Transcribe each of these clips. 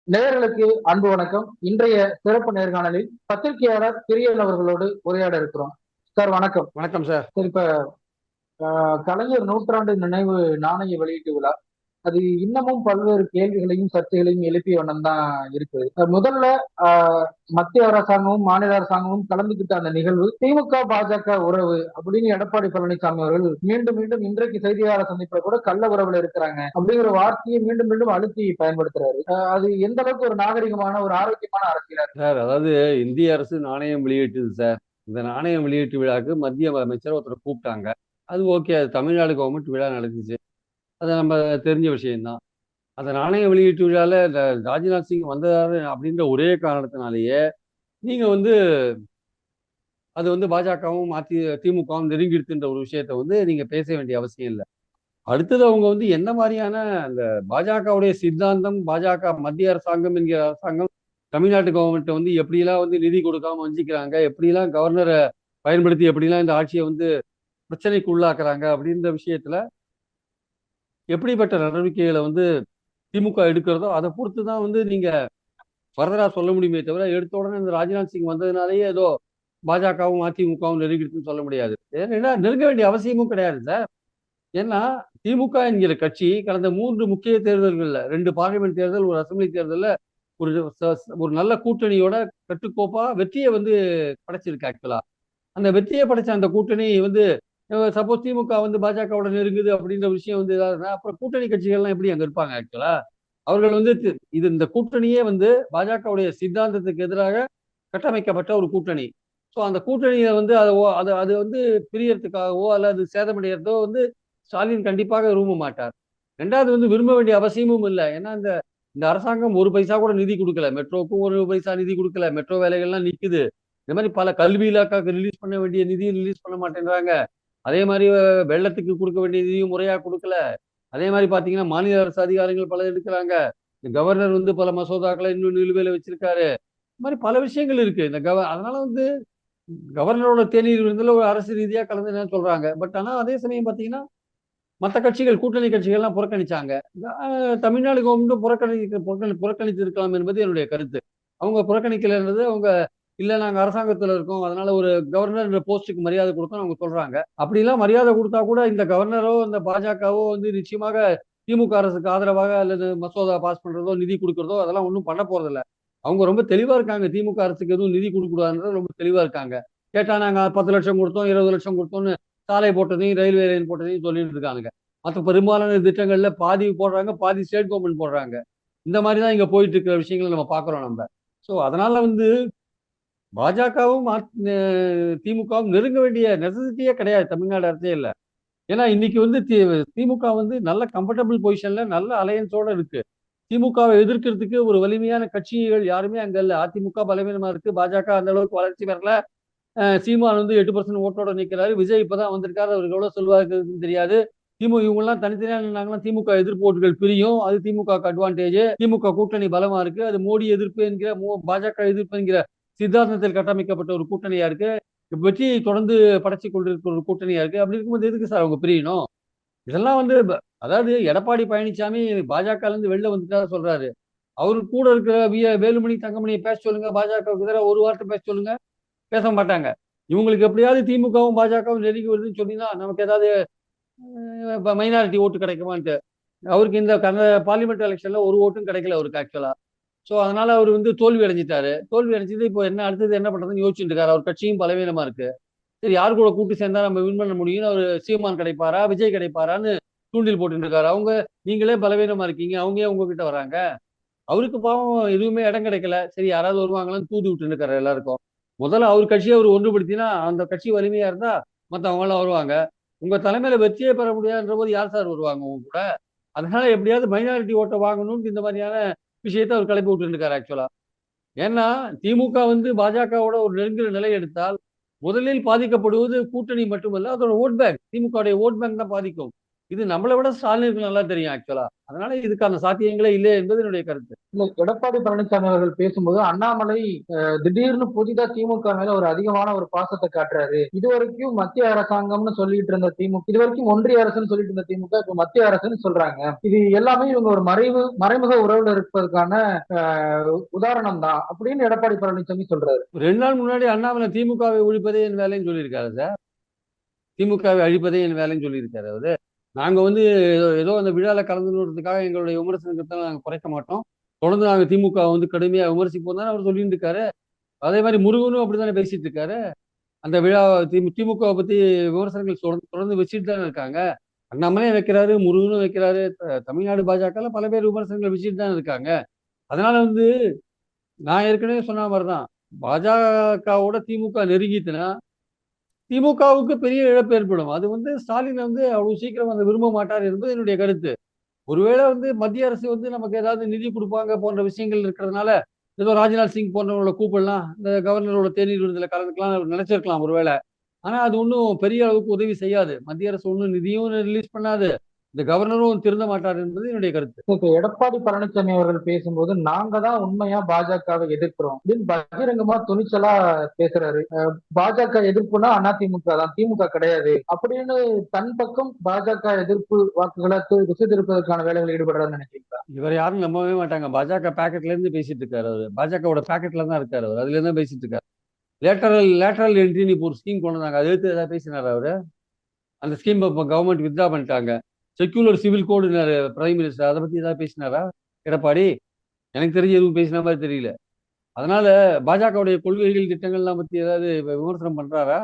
நேயர்களுக்கு அன்பு வணக்கம். இன்றைய சிறப்பு நேர்காணலில் பத்திரிகையாளர் பிரியன் அவர்களோடு உரையாட இருக்கிறோம். சார் வணக்கம். வணக்கம் சார். சார், இப்ப கலைஞர் நூற்றாண்டு நினைவு நாணய வெளியீட்டு விழா அது இன்னமும் பல்வேறு கேள்விகளையும் சர்ச்சைகளையும் எழுப்பிய வண்ணம் தான் இருக்குது. முதல்ல மத்திய அரசாங்கமும் மாநில அரசாங்கமும் கலந்துகிட்ட அந்த நிகழ்வு திமுக பாஜக உறவு அப்படின்னு எடப்பாடி பழனிசாமி அவர்கள் மீண்டும் மீண்டும் இன்றைக்கு செய்தியாளர் சந்திப்புல கூட கள்ள உறவுல இருக்கிறாங்க அப்படிங்கிற வார்த்தையை மீண்டும் மீண்டும் அழுத்தி பயன்படுத்துறாரு. அது எந்த அளவுக்கு ஒரு நாகரிகமான ஒரு ஆரோக்கியமான அரசியலா இருக்கு சார், அதாவது இந்திய அரசு நாணயம் வெளியிட்டுது சார். இந்த நாணயம் வெளியீட்டு விழாக்கு மத்திய அமைச்சர் ஒருத்தரை கூப்பிட்டாங்க. அது ஓகே, அது தமிழ்நாடு கவர்மெண்ட் விழா நடந்துச்சு. அது நம்ம தெரிஞ்ச விஷயம்தான். அந்த நாணய வெளியீட்டு விழால இந்த ராஜ்நாத் சிங் வந்தாரு அப்படின்ற ஒரே காரணத்தினாலேயே நீங்க அது பாஜகவும் திமுகவும் நெருங்கிடுத்துன்ற ஒரு விஷயத்த நீங்க பேச வேண்டிய அவசியம் இல்லை. அடுத்தது அவங்க என்ன மாதிரியான அந்த பாஜகவுடைய சித்தாந்தம், பாஜக மத்திய அரசாங்கம் என்கிற அரசாங்கம் தமிழ்நாட்டு கவர்மெண்ட் எப்படிலாம் நிதி கொடுக்காம வஞ்சிக்கிறாங்க, எப்படிலாம் கவர்னரை பயன்படுத்தி எப்படிலாம் இந்த ஆட்சியை பிரச்சனைக்கு உள்ளாக்குறாங்க அப்படின்ற விஷயத்துல எப்படிப்பட்ட நடவடிக்கைகளை திமுக எடுக்கிறதோ அதை பொறுத்து தான் நீங்க ஃபர்தரா சொல்ல முடியுமே தவிர, எடுத்த உடனே இந்த ராஜ்நாத் சிங் வந்ததுனாலேயே ஏதோ பாஜகவும் அதிமுகவும் நெருங்கிடுச்சுன்னு சொல்ல முடியாது. ஏன்னா நெருங்க வேண்டிய அவசியமும் கிடையாது சார். ஏன்னா திமுக என்கிற கட்சி கடந்த 3 முக்கிய தேர்தல்கள்ல 2 பார்லிமெண்ட் தேர்தல், ஒரு அசம்பிளி தேர்தல்ல ஒரு ஒரு நல்ல கூட்டணியோட கட்டுக்கோப்பா வெற்றியை படைச்சிருக்கு. ஆக்சுவலா அந்த வெற்றியை படைச்ச அந்த கூட்டணி சப்போஸ் திமுக பாஜகவோட நெருங்குது அப்படின்ற விஷயம் ஏதாவதுன்னா அப்புறம் கூட்டணி கட்சிகள்லாம் எப்படி அங்க இருப்பாங்க? ஆக்சுவலா அவர்கள் இந்த கூட்டணியே பாஜகவுடைய சித்தாந்தத்துக்கு எதிராக கட்டமைக்கப்பட்ட ஒரு கூட்டணி. ஸோ அந்த கூட்டணியை அது அது பிரியறதுக்காகவோ அல்லது சேதமடைகிறதோ ஸ்டாலின் கண்டிப்பாக விரும்ப மாட்டார். ரெண்டாவது விரும்ப வேண்டிய அவசியமும் இல்லை. ஏன்னா இந்த இந்த அரசாங்கம் ஒரு பைசா கூட நிதி கொடுக்கல, மெட்ரோக்கும் ஒரு பைசா நிதி கொடுக்கல, மெட்ரோ வேலைகள்லாம் நிக்குது. இந்த மாதிரி பல கல்வி இலாக்காக்கு ரிலீஸ் பண்ண வேண்டிய நிதியை ரிலீஸ் பண்ண மாட்டேங்கிறாங்க. அதே மாதிரி வெள்ளத்துக்கு கொடுக்க வேண்டிய நிதியும் முறையா கொடுக்கல. அதே மாதிரி பாத்தீங்கன்னா மாநில அரசு அதிகாரிகள் பல எடுக்கிறாங்க. கவர்னர் பல மசோதாக்களை இன்னும் நிலுவையில வச்சிருக்காரு. இந்த மாதிரி பல விஷயங்கள் இருக்கு. அதனால கவர்னரோட தேநீர் விருந்துல ஒரு அரசு ரீதியா கலந்து சொல்றாங்க. பட் ஆனா அதே சமயம் பாத்தீங்கன்னா மற்ற கட்சிகள், கூட்டணி கட்சிகள்லாம் புறக்கணிச்சாங்க. தமிழ்நாடு கவர்மெண்ட்டும் புறக்கணித்து இருக்கலாம் என்பது என்னுடைய கருத்து. அவங்க புறக்கணிக்கலைன்றது அவங்க இல்ல நாங்க அரசாங்கத்துல இருக்கோம், அதனால ஒரு கவர்னர் போஸ்டுக்கு மரியாதை கொடுத்தோம் அவங்க சொல்றாங்க. அப்படிலாம் மரியாதை கொடுத்தா கூட இந்த கவர்னரோ இந்த பாஜகவோ நிச்சயமாக திமுக அரசுக்கு ஆதரவாக அல்லது மசோதா பாஸ் பண்றதோ நிதி கொடுக்கறதோ அதெல்லாம் ஒன்றும் பண்ண போறதில்ல. அவங்க ரொம்ப தெளிவா இருக்காங்க. திமுக அரசுக்கு எதுவும் நிதி கொடுக்கூடாதுன்றது ரொம்ப தெளிவா இருக்காங்க. கேட்டா நாங்க 10 லட்சம் கொடுத்தோம், 20 லட்சம் கொடுத்தோம்னு சாலை போட்டதையும் ரயில்வே லைன் போட்டதையும் சொல்லிட்டு இருக்காங்க. மற்ற பெரும்பாலான திட்டங்கள்ல பாதி போடுறாங்க, பாதி ஸ்டேட் கவர்மெண்ட் போடுறாங்க. இந்த மாதிரி தான் இங்க போயிட்டு இருக்கிற விஷயங்களை நம்ம பாக்குறோம் நம்ம. ஸோ அதனால பாஜகவும் திமுகவும் நெருங்க வேண்டிய நெசசிட்டியே கிடையாது தமிழ்நாடு அரசியல்ல. ஏன்னா இன்னைக்கு திமுக நல்ல கம்ஃபர்டபுள் பொசிஷன்ல நல்ல அலையன்ஸோட இருக்கு. திமுகவை எதிர்க்கிறதுக்கு ஒரு வலிமையான கட்சிகள் யாருமே அங்க இல்ல. அதிமுக பலவீனமா இருக்கு, பாஜக அந்த அளவுக்கு வளர்ச்சி வரல. சீமான் 8% ஓட்டோட நிற்கிறாரு. விஜய் இப்பதான் வந்திருக்காரு, அவருக்கு எவ்வளவு சொல்வாருன்னு தெரியாது. இவங்க எல்லாம் தனித்தனியா நின்னாங்கன்னா திமுக எதிர்ப்பு ஓட்டுகள் பிரியும். அது திமுக அட்வான்டேஜ். திமுக கூட்டணி பலமா இருக்கு. அது மோடி எதிர்ப்பு என்கிற பாஜக எதிர்ப்பு என்கிற சித்தாந்தத்தில் கட்டமைக்கப்பட்ட ஒரு கூட்டணியா இருக்கு. வெற்றியை தொடர்ந்து படைச்சு கொண்டிருக்கிற ஒரு கூட்டணியா இருக்கு. அப்படி இருக்கும்போது எதுக்கு சார் அவங்க பிரியணும்? இதெல்லாம் அதாவது எடப்பாடி பழனிசாமி பாஜக இருந்து வெளில வந்துட்டா சொல்றாரு. அவரு கூட இருக்கிற வேலுமணி தங்கமணியை பேச சொல்லுங்க, பாஜகவுக்கு எதிராக ஒரு வார்த்தை பேச சொல்லுங்க, பேச மாட்டாங்க. இவங்களுக்கு எப்படியாவது திமுகவும் பாஜகவும் நெருங்கி வருதுன்னு சொன்னீங்கன்னா நமக்கு ஏதாவது மைனாரிட்டி ஓட்டு கிடைக்குமான்ட்டு. அவருக்கு இந்த பார்லிமெண்ட் எலெக்ஷன்ல ஒரு ஓட்டும் கிடைக்கல அவருக்கு ஆக்சுவலா. ஸோ அதனால அவர் தோல்வி அடைஞ்சிட்டாரு. தோல்வி அடைஞ்சது இப்போ என்ன அடுத்தது என்ன பண்றதுன்னு யோசிச்சுட்டு இருக்காரு. அவர் கட்சியும் பலவீனமா இருக்கு. சரி, யாரு கூட கூட்டு சேர்ந்தா நம்ம வின் பண்ண முடியும்னு அவர் சீமான் கிடைப்பாரா, விஜய் கிடைப்பாரான்னு தூண்டில் போட்டு இருக்காரு. அவங்க நீங்களே பலவீனமா இருக்கீங்க, அவங்க ஏன் உங்ககிட்ட வராங்க? அவருக்கு பாவம் எதுவுமே இடம் கிடைக்கல. சரி யாராவது வருவாங்களான்னு தூது விட்டு இருக்காரு எல்லாருக்கும். முதல்ல அவர் கட்சியை அவர் ஒன்றுபடுத்தினா அந்த கட்சி வலிமையா இருந்தா மற்றவங்க எல்லாம் வருவாங்க. உங்க தலைமையில வெற்றியே பெற முடியாதுன்ற போது யார் சார் வருவாங்க உங்க கூட? அதனால எப்படியாவது மைனாரிட்டி ஓட்டை வாங்கணும்னு இந்த மாதிரியான விஷயத்தை அவர் கிளப்பி விட்டு இருக்காரு ஆக்சுவலா. ஏன்னா திமுக பாஜகவோட ஒரு நெருங்கிற நிலை எடுத்தால் முதலில் பாதிக்கப்படுவது கூட்டணி மட்டுமல்ல, அதோட ஓட் பேங்க், திமுக ஓட் பேங்க் தான் பாதிக்கும். இது நம்மளை விட ஸ்டாலினுக்கு நல்லா தெரியும் ஆக்சுவலா. அதனால இதுக்கான சாத்தியங்களே இல்லை என்பது என்னுடைய கருத்து. இல்ல, எடப்பாடி பழனிசாமி அவர்கள் பேசும்போது அண்ணாமலை திடீர்னு புதிதா திமுக மேல ஒரு அதிகமான ஒரு பாசத்தை காட்டுறாரு. இதுவரைக்கும் மத்திய அரசாங்கம்னு சொல்லிட்டு இருந்த திமுக, இதுவரைக்கும் ஒன்றிய அரசுன்னு சொல்லிட்டு இருந்த திமுக இப்ப மத்திய அரசுன்னு சொல்றாங்க. இது எல்லாமே இவங்க ஒரு மறைமுக உறவுல இருப்பதற்கான உதாரணம் தான் அப்படின்னு எடப்பாடி பழனிசாமி சொல்றாரு. 2 நாள் முன்னாடி அண்ணாமலை திமுகவை ஒழிப்பதே என் வேலைன்னு சொல்லியிருக்காரு சார். திமுகவை அழிப்பதே என் வேலைன்னு சொல்லியிருக்காரு அவரு. நாங்க வந்து ஏதோ அந்த விழால கலந்துக்கிறதுக்காக எங்களுடைய விமர்சனத்தை நாங்க குறைக்க மாட்டோம். தொடர்ந்து நாங்க திமுக வந்து கடுமையா விமர்சிப்போம் தானே அவர் சொல்லிட்டு இருக்காரு. அதே மாதிரி முருகனும் அப்படித்தானே பேசிட்டு இருக்காரு. அந்த விழா திமுகவை பத்தி விமர்சனங்கள் தொடர்ந்து தொடர்ந்து வச்சுட்டு தானே இருக்காங்க. அண்ணாமலையும் வைக்கிறாரு, முருகனும் வைக்கிறாரு. தமிழ்நாடு பாஜகல பல பேர் விமர்சனங்கள் வச்சுட்டு தானே இருக்காங்க. அதனால வந்து நான் ஏற்கனவே சொன்ன மாதிரிதான், பாஜகவோட திமுக நெருங்கிட்டுனா திமுகவுக்கு பெரிய இழப்பு ஏற்படும். அது வந்து ஸ்டாலின் வந்து அவ்வளவு சீக்கிரம் அதை விரும்ப மாட்டார் என்பது என்னுடைய கருத்து. ஒருவேளை வந்து மத்திய அரசு வந்து நமக்கு ஏதாவது நிதி கொடுப்பாங்க போன்ற விஷயங்கள் இருக்கிறதுனால ஏதோ ராஜ்நாத் சிங் போன்றவங்களை கூப்பிடலாம், இந்த கவர்னரோட தேநீர் விருதுல கலந்துக்கலாம் நினைச்சிருக்கலாம் ஒருவேளை. ஆனா அது ஒன்றும் பெரிய அளவுக்கு உதவி செய்யாது. மத்திய அரசு ஒன்றும் நிதியும் ரிலீஸ் பண்ணாது, இந்த கவர்னரும் திருந்த மாட்டார் என்பது என்னுடைய கருத்து. இப்ப எடப்பாடி பழனிசாமி அவர்கள் பேசும்போது நாங்க தான் உண்மையா பாஜகவை எதிர்க்கிறோம் அப்படின்னு பகிரங்கமா துணிச்சலா பேசுறாரு. பாஜக எதிர்ப்புனா அதிமுக தான், திமுக கிடையாது அப்படின்னு தன் பக்கம் பாஜக எதிர்ப்பு வாக்குகளை திசை திருப்பதற்கான வேலைகள் ஈடுபடுறாருன்னு நினைக்கிறீங்களா? இவர் யாரும் நம்பவே மாட்டாங்க. பாஜக பேக்கெட்ல இருந்து பேசிட்டு இருக்காரு அவரு. பாஜகவோட பேக்கெட்ல தான் இருக்காரு அவர். அதுல இருந்து பேசிட்டு இருக்காரு. லேட்டரல் என்ட்ரின்னு இப்போ ஒரு ஸ்கீம் கொண்டு வந்தாங்க. அதை எடுத்து ஏதாவது பேசினார் அவரு. அந்த ஸ்கீம் இப்போ கவர்மெண்ட் வித்ட்ரா பண்ணிட்டாங்க. செக்யூலர் சிவில் கோடுனாரு பிரைம் மினிஸ்டர். அதை பத்தி ஏதாவது பேசினாரா எடப்பாடி? எனக்கு தெரிஞ்சு எதுவும் பேசின மாதிரி தெரியல. அதனால பாஜகவுடைய கொள்கைகள் திட்டங்கள்லாம் பத்தி ஏதாவது விமர்சனம் பண்றாரா?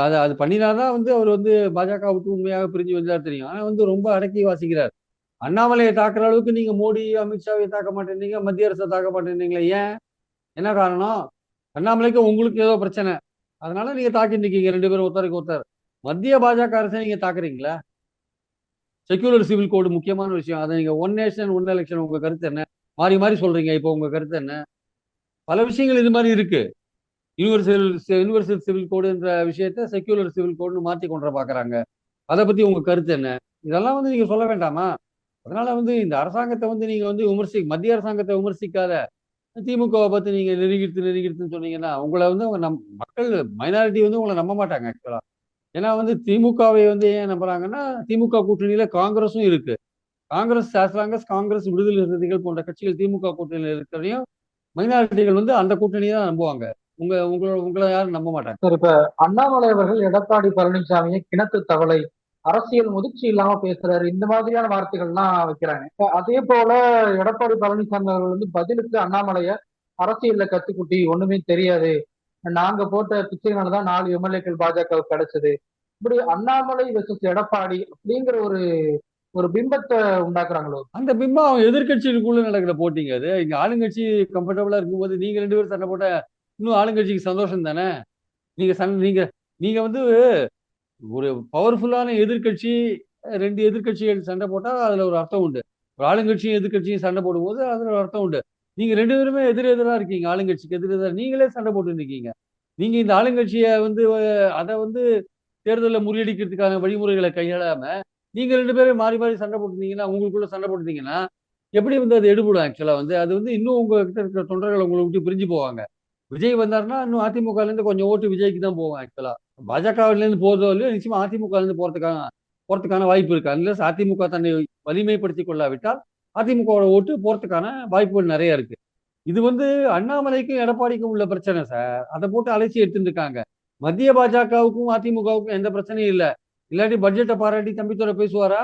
அது அது பண்ணினாதான் வந்து அவர் வந்து பாஜக விட்டு உண்மையாக பிரிஞ்சு வந்தார் தெரியும். ஆனா வந்து ரொம்ப அடக்கி வாசிக்கிறார். அண்ணாமலையை தாக்குற அளவுக்கு நீங்க மோடி அமித்ஷாவை தாக்க மாட்டேன்றீங்க, மத்திய அரசை தாக்க மாட்டேன்றீங்களே, ஏன்? என்ன காரணம்? அண்ணாமலைக்கு உங்களுக்கு ஏதோ பிரச்சனை, அதனால நீங்க தாக்கிட்டு இருக்கீங்க 2 பேரும் ஒருத்தருக்கு ஒருத்தர். மத்திய பாஜக அரசை நீங்க தாக்குறீங்களா? செக்யூலர் சிவில் கோடு முக்கியமான விஷயம். அதை நீங்க ஒன் நேஷன் ஒன் எலெக்ஷன், உங்க கருத்து என்ன? மாறி மாறி சொல்றீங்க. இப்போ உங்க கருத்து என்ன? பல விஷயங்கள் இது மாதிரி இருக்கு. யூனிவர்சல் யூனிவர்சல் சிவில் கோடு என்ற விஷயத்த செக்யூலர் சிவில் கோடுன்னு மாத்தி கொண்டு பாக்குறாங்க. அதை பத்தி உங்க கருத்து என்ன? இதெல்லாம் வந்து நீங்க சொல்ல வேண்டாமா? அதனால வந்து இந்த அரசாங்கத்தை வந்து நீங்க வந்து மத்திய அரசாங்கத்தை விமர்சிக்காத திமுகவை பத்தி நீங்க நெருங்கிடுத்துன்னு சொன்னீங்கன்னா உங்களை வந்து அவங்க மக்கள் மைனாரிட்டி வந்து உங்களை நம்ப மாட்டாங்க ஆக்சுவலா. ஏன்னா வந்து திமுகவை வந்து ஏன் நம்புறாங்கன்னா, திமுக கூட்டணியில காங்கிரஸும் இருக்கு. காங்கிரஸ் விடுதலை சிறுத்தைகள் போன்ற கட்சிகள் திமுக கூட்டணியில் இருக்கிறதையும் மைனாரிட்டிகள் வந்து அந்த கூட்டணியை தான் நம்புவாங்க. உங்களை யாரும் நம்ப மாட்டாங்க. சரி, இப்ப அண்ணாமலை அவர்கள் எடப்பாடி பழனிசாமியை கிணத்து தவளை, அரசியல் முதிர்ச்சி இல்லாம பேசுறாரு, இந்த மாதிரியான வார்த்தைகள்லாம் வைக்கிறாங்க. அதே போல எடப்பாடி பழனிசாமி அவர்கள் வந்து பதிலுக்கு அண்ணாமலைய அரசியல்ல கத்துக்குட்டி, ஒண்ணுமே தெரியாது, நாங்க போட்ட பிச்சைனாலதான் 4 எம்எல்ஏக்கள் பாஜக கிடைச்சது, இப்படி அண்ணாமலை வெர்சஸ் எடப்பாடி அப்படிங்கிற ஒரு ஒரு பிம்பத்தை உண்டாக்குறாங்களோ? அந்த பிம்பம் அவங்க எதிர்கட்சிகளுக்குள்ள நடக்கிற போட்டிங்க அது. இங்க ஆளுங்கட்சி கம்ஃபர்டபுளா இருக்கும்போது நீங்க 2 பேரும் சண்டை போட்ட இன்னும் ஆளுங்கட்சிக்கு சந்தோஷம் தானே. நீங்க நீங்க வந்து ஒரு பவர்ஃபுல்லான எதிர்கட்சி, 2 எதிர்கட்சிகள் சண்டை போட்டா அதுல ஒரு அர்த்தம் உண்டு. ஒரு ஆளுங்கட்சியும் எதிர்கட்சியும் சண்டை போடும்போது அதுல ஒரு அர்த்தம் உண்டு. நீங்க 2 பேருமே எதிரா இருக்கீங்க. ஆளுங்கட்சிக்கு எதிரெதிரா நீங்களே சண்டை போட்டு இருக்கீங்க. நீங்க இந்த ஆளுங்கட்சியை வந்து அதை வந்து தேர்தலில் முறியடிக்கிறதுக்கான வழிமுறைகளை கையாளாம நீங்க 2 பேரும் மாறி மாறி சண்டை போட்டுருந்தீங்கன்னா, உங்களுக்குள்ள சண்டை போட்டுருந்தீங்கன்னா எப்படி வந்து அது எடுபடும்? ஆக்சுவலா வந்து அது வந்து இன்னும் உங்ககிட்ட இருக்கிற தொண்டர்கள் உங்களை விட்டு பிரிஞ்சு போவாங்க. விஜய் வந்தாருன்னா இன்னும் அதிமுகல இருந்து கொஞ்சம் ஓட்டு விஜய்க்கு தான் போவோம் ஆக்சுவலா. பாஜகவில இருந்து போறதோ இல்லையோ நிச்சயமா அதிமுகல இருந்து போறதுக்கான வாய்ப்பு இருக்கு. அன்லஸ் அதிமுக தன்னை வலிமைப்படுத்திக் கொள்ளாவிட்டால் அதிமுகவோட ஓட்டு போறதுக்கான வாய்ப்புகள் நிறைய இருக்கு. இது வந்து அண்ணாமலைக்கும் எடப்பாடிக்கும் உள்ள பிரச்சனை சார். அதை போட்டு அலைச்சி எடுத்துட்டு இருக்காங்க. மத்திய பாஜகவுக்கும் அதிமுகவுக்கும் எந்த பிரச்சனையும் இல்லை. இல்லாட்டி பட்ஜெட்டை பாராட்டி தம்பித்துறை பேசுவாரா?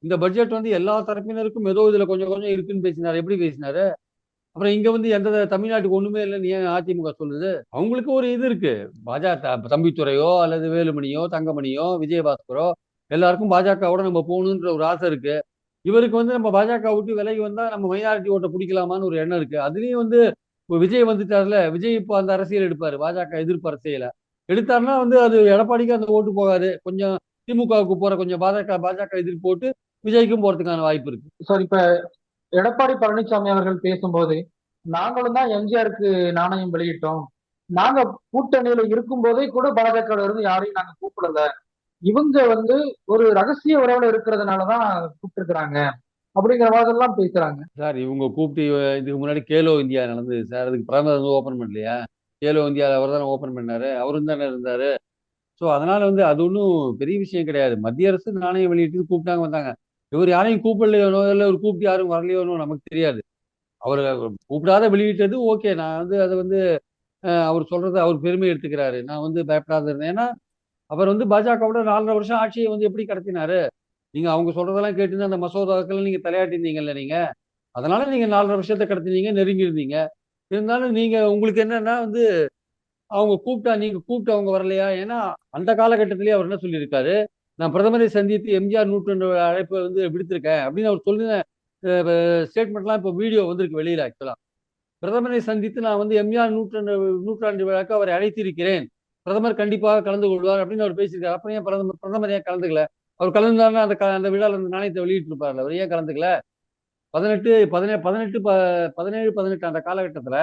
இந்த பட்ஜெட் வந்து எல்லா தரப்பினருக்கும் ஏதோ இதுல கொஞ்சம் கொஞ்சம் இருக்குன்னு பேசினாரு. எப்படி பேசினாரு? அப்புறம் இங்க வந்து எந்த தமிழ்நாட்டுக்கு ஒண்ணுமே இல்லைன்னு ஏன் அதிமுக சொல்லுது? அவங்களுக்கு ஒரு இது இருக்கு. பாஜக தம்பித்துறையோ அல்லது வேலுமணியோ தங்கமணியோ விஜயபாஸ்கரோ எல்லாருக்கும் பாஜகவோட நம்ம போகணுன்ற ஒரு ஆசை இருக்கு. இவருக்கு வந்து நம்ம பாஜக விட்டு விலகி வந்தா நம்ம மைனாரிட்டி ஓட்டை பிடிக்கலாமான்னு ஒரு எண்ணம் இருக்கு. அதுலயும் வந்து இப்போ விஜய் வந்துட்டார்ல, விஜய் இப்போ அந்த அரசியல் எடுப்பாரு, பாஜக எதிர்ப்பு அரசியல எடுத்தாருன்னா வந்து அது எடப்பாடிக்கு அந்த ஓட்டு போகாது. கொஞ்சம் திமுகவுக்கு போற கொஞ்சம் பாஜக எதிர்ப்பு போட்டு விஜய்க்கும் போறதுக்கான வாய்ப்பு இருக்கு. சார், இப்ப எடப்பாடி பழனிசாமி அவர்கள் பேசும்போது நாங்களும் தான் எம்ஜிஆருக்கு நாணயம் வெளியிட்டோம், நாங்க கூட்டணியில இருக்கும் போதே கூட பாஜக இருந்து யாரையும் நாங்க கூப்பிடல, இவங்க வந்து ஒரு ரகசிய உறவுல இருக்கிறதுனாலதான் கூப்பிட்டுருக்காங்க அப்படிங்கிற மாதிரிலாம் பேசுறாங்க. சார் இவங்க கூப்பிட்டு இதுக்கு முன்னாடி கேலோ இந்தியா நடந்தது சார். அதுக்கு பிரதமர் வந்து ஓபன் பண்ணலையா? கேலோ இந்தியா அவர் தானே ஓபன் பண்ணாரு, அவரும் தானே இருந்தாரு. ஸோ அதனால வந்து அது ஒன்றும் பெரிய விஷயம் கிடையாது. மத்திய அரசு நாணயம் வெளியிட்டு கூப்பிட்டாங்க வந்தாங்க. இவர் யாரையும் கூப்பிடலையோனோ இல்லை ஒரு கூப்பிட்டு யாரும் வரலையோனோ நமக்கு தெரியாது. அவர் கூப்பிடாத வெளியிட்டது ஓகே. நான் வந்து அதை வந்து அவர் சொல்றது அவர் பெருமை எடுத்துக்கிறாரு. நான் வந்து பயப்படாத இருந்தேன். ஏன்னா அவர் வந்து பாஜகவோட 4.5 வருஷம் ஆட்சியை வந்து எப்படி கடத்தினாரு? நீங்க அவங்க சொல்றதெல்லாம் கேட்டு அந்த மசோதாக்கள் நீங்க தலையாட்டிருந்தீங்கல்ல நீங்க. அதனால நீங்க 4.5 வருஷத்தை கடத்தினீங்க, நெருங்கி இருந்தீங்க. இருந்தாலும் நீங்க உங்களுக்கு என்னன்னா வந்து அவங்க கூப்பிட்டா நீங்க கூப்பிட்டு அவங்க வரலையா? ஏன்னா அந்த காலகட்டத்திலேயே அவர் என்ன சொல்லியிருக்காரு? நான் பிரதமரை சந்தித்து எம்ஜிஆர் நூற்றாண்டு அழைப்பை வந்து விடுத்திருக்கேன் அப்படின்னு அவர் சொல்லின ஸ்டேட்மெண்ட்லாம் இப்போ வீடியோ வந்திருக்கு வெளியில ஆக்சுவலா. பிரதமரை சந்தித்து நான் வந்து எம்ஜிஆர் நூற்றாண்டு விழாக்கு அவரை அழைத்திருக்கிறேன். பிரதமர் கண்டிப்பாக கலந்து கொள்வார் அப்படின்னு அவர் பேசியிருக்காரு. அப்புறம் ஏன் பிரதமர் ஏன் கலந்துக்கல? அவர் கலந்தாருன்னா அந்த விழாவில் அந்த நாணயத்தை வெளியிட்டு இருப்பார்ல. அவர் ஏன் கலந்துக்கல? 18 17 18 17 18 அந்த காலகட்டத்துல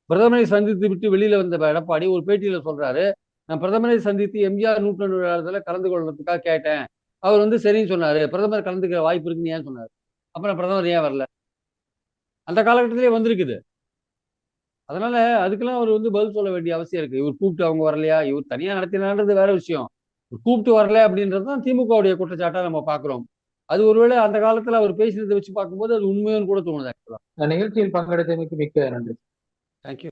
பிரதமரை சந்தித்து விட்டு வெளியில வந்த எடப்பாடி ஒரு பேட்டியில சொல்றாரு, நான் பிரதமரை சந்தித்து எம்ஜிஆர் நூற்றாண்டு விழாவில் கலந்து கொள்றதுக்காக கேட்டேன். அவர் வந்து சரின்னு சொன்னாரு. பிரதமர் கலந்துக்க வாய்ப்பு இருக்குன்னு ஏன் சொன்னாரு? அப்புறம் பிரதமர் ஏன் வரல? அந்த காலகட்டத்திலேயே வந்திருக்குது. அதனால அதுக்கெல்லாம் அவர் வந்து பதில் சொல்ல வேண்டிய அவசியம் இருக்கு. இவர் கூப்பிட்டு அவங்க வரலையா? இவர் தனியா நடத்தினான்றது வேற விஷயம். கூப்பிட்டு வரல அப்படின்றது தான் திமுகவுடைய குற்றச்சாட்டா நம்ம பார்க்கிறோம். அது ஒருவேளை அந்த காலத்துல அவர் பேசினதை வச்சு பார்க்கும்போது அது உண்மைன்னு கூட தோணுது ஆக்சுவலா. நிகழ்ச்சியில் பங்கெடுத்தமைக்கு மிக்க நன்றி. தேங்க்யூ.